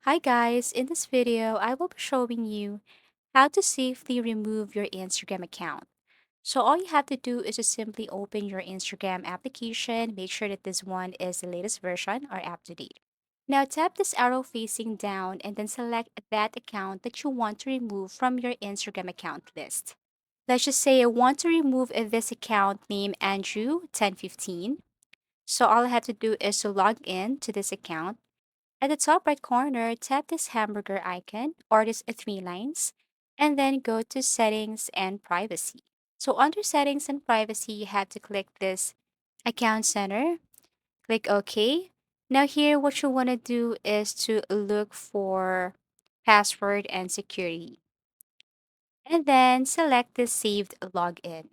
Hi guys, in this video, I will be showing you how to safely remove your Instagram account. So all you have to do is to simply open your Instagram application, make sure that this one is the latest version or up to date. Now tap this arrow facing down and then select that account that you want to remove from your Instagram account list. Let's just say I want to remove this account named Andrew1015. So all I have to do is to log in to this account. At the top right corner, tap this hamburger icon or these three lines, and then go to Settings and Privacy. So under Settings and Privacy, you have to click this Account Center, click OK. Now here, what you want to do is to look for password and security, and then select the saved login.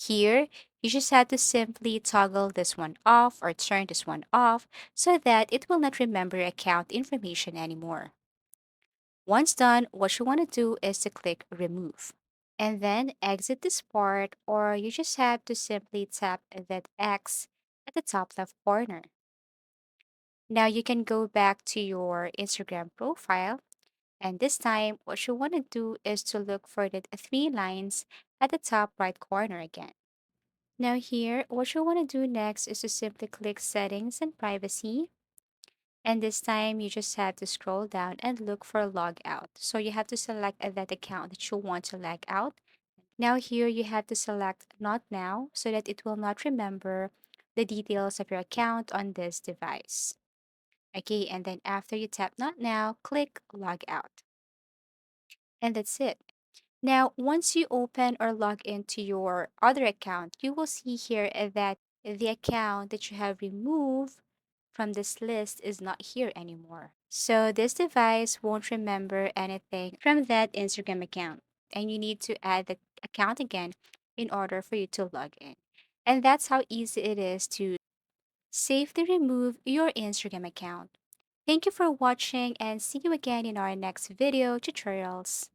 Here, you just have to simply toggle this one off or turn this one off so that it will not remember your account information anymore. Once done, what you want to do is to click remove and then exit this part, or you just have to simply tap that X at the top left corner. Now you can go back to your Instagram profile, and this time what you want to do is to look for the three lines at the top right corner again. Now here, what you want to do next is to simply click settings and privacy. And this time you just have to scroll down and look for log out. So you have to select that account that you want to log out. Now here you have to select not now so that it will not remember the details of your account on this device. Okay, and then after you tap not now, click log out. And that's it. Now, once you open or log into your other account, you will see here that the account that you have removed from this list is not here anymore. So this device won't remember anything from that Instagram account. And you need to add the account again in order for you to log in. And that's how easy it is to safely remove your Instagram account. Thank you for watching and see you again in our next video tutorials.